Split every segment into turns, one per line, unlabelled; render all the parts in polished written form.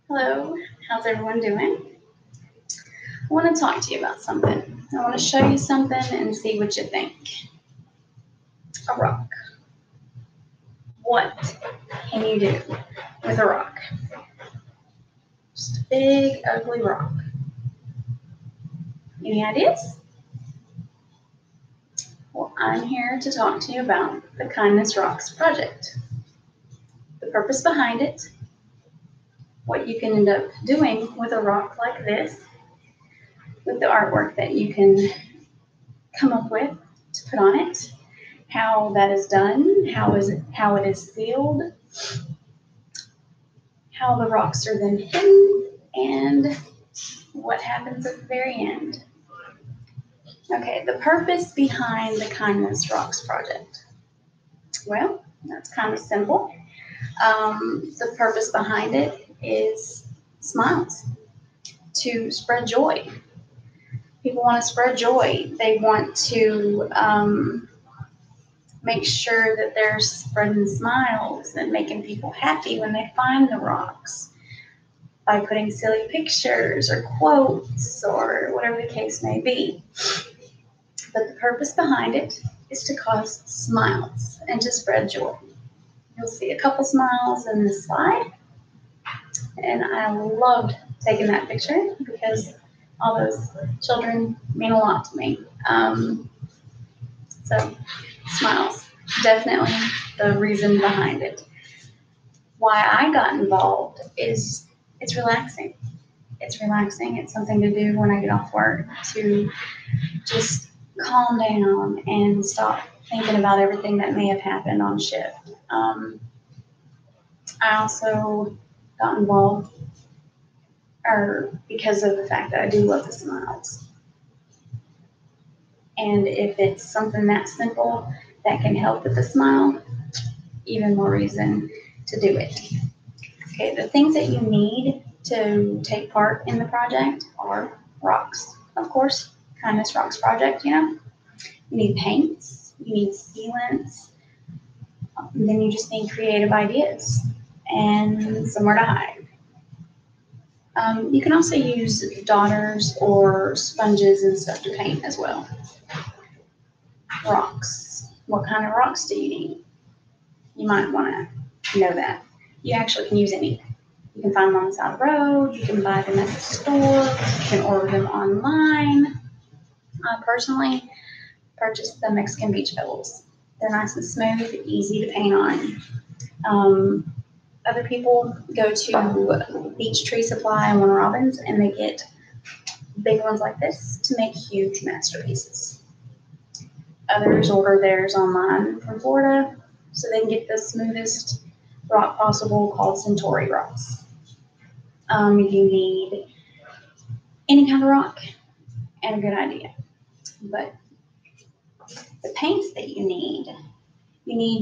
Hello, how's everyone doing? I want to talk to you about something. I want to show you something and see what you think. A rock. What can you do with a rock? Just a big, ugly rock. Any ideas? Well, I'm here to talk to you about the Kindness Rocks project. The purpose behind it, what you can end up doing with a rock like this, with the artwork that you can come up with to put on it, how that is done, how it is sealed, how the rocks are then hidden, and what happens at the very end. Okay, the purpose behind the Kindness Rocks project. Well, that's kind of simple. The purpose behind it is smiles, to spread joy. People want to spread joy. They want to make sure that they're spreading smiles and making people happy when they find the rocks by putting silly pictures or quotes or whatever the case may be. But the purpose behind it is to cause smiles and to spread joy. You'll see a couple smiles in this slide. And I loved taking that picture because all those children mean a lot to me. So smiles, definitely the reason behind it. Why I got involved is it's relaxing. It's relaxing. It's something to do when I get off work to just calm down and stop thinking about everything that may have happened on shift. I also got involved because of the fact that I do love the smiles. And if it's something that simple that can help with the smile, even more reason to do it. Okay, the things that you need to take part in the project are rocks, of course. Kindness Rocks project, You need paints, you need sealants, then you just need creative ideas and somewhere to hide. You can also use daughters or sponges and stuff to paint as well. Rocks. What kind of rocks do you need? You might want to know that. You actually can use any. You can find them on the side of the road. You can buy them at the store. You can order them online. I personally purchased the Mexican Beach Pebbles. They're nice and smooth, easy to paint on. Other people go to Beach Tree Supply and Warner Robins, and they get big ones like this to make huge masterpieces. Others order theirs online from Florida, so they can get the smoothest rock possible called Centauri rocks. You need any kind of rock and a good idea. But the paints that you need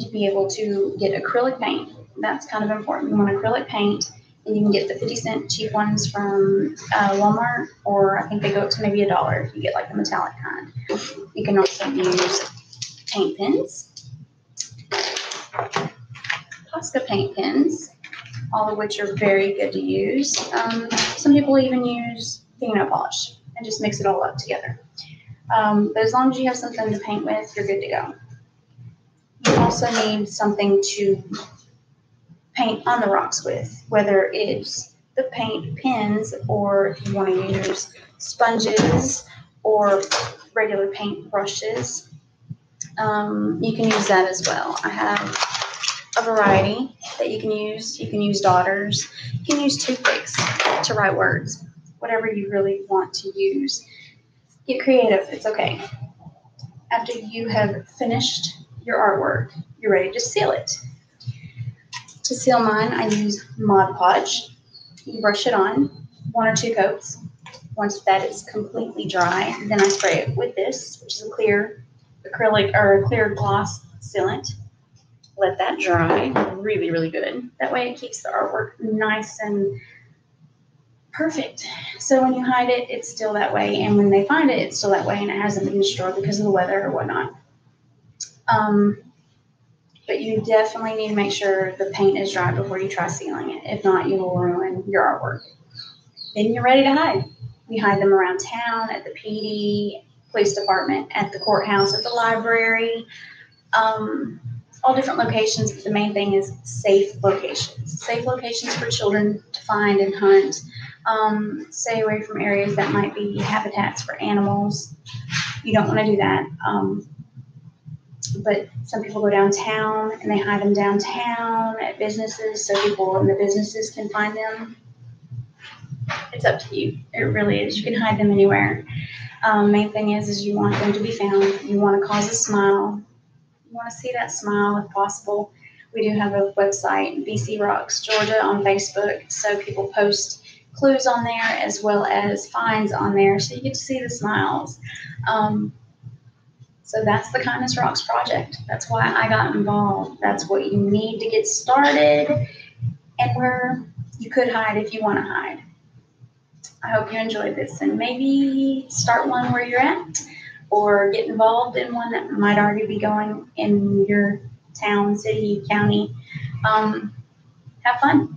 to be able to get acrylic paint. That's kind of important. You want acrylic paint, and you can get the 50-cent cheap ones from Walmart, or I think they go up to maybe $1 if you get like the metallic kind. You can also use paint pens, Posca paint pens, all of which are very good to use. Some people even use fingernail polish and just mix it all up together. But as long as you have something to paint with, you're good to go. You also need something to paint on the rocks with, whether it's the paint pens or if you want to use sponges or regular paint brushes. You can use that as well. I have a variety that you can use. You can use daughters. You can use toothpicks to write words, whatever you really want to use. Get creative. It's okay. After you have finished your artwork, you're ready to seal it. To seal mine, I use Mod Podge. You brush it on 1 or 2 coats. Once that is completely dry, then I spray it with this, which is a clear acrylic or a clear gloss sealant. Let that dry really, really good. That way it keeps the artwork nice and perfect. So when you hide it, it's still that way. And when they find it, it's still that way and it hasn't been destroyed because of the weather or whatnot. But you definitely need to make sure the paint is dry before you try sealing it. If not, you will ruin your artwork. Then you're ready to hide. We hide them around town, at the PD, police department, at the courthouse, at the library, all different locations. But the main thing is safe locations. Safe locations for children to find and hunt. Stay away from areas that might be habitats for animals. You don't want to do that. But some people go downtown and they hide them downtown at businesses so people in the businesses can find them. It's up to you. It really is. You can hide them anywhere. Main thing is you want them to be found. You want to cause a smile. You want to see that smile if possible. We do have a website, BC Rocks Georgia, on Facebook. So people post clues on there as well as finds on there. So you get to see the smiles. So that's the Kindness Rocks project. That's why I got involved. That's what you need to get started and where you could hide if you want to hide. I hope you enjoyed this and maybe start one where you're at or get involved in one that might already be going in your town, city, county. Have fun.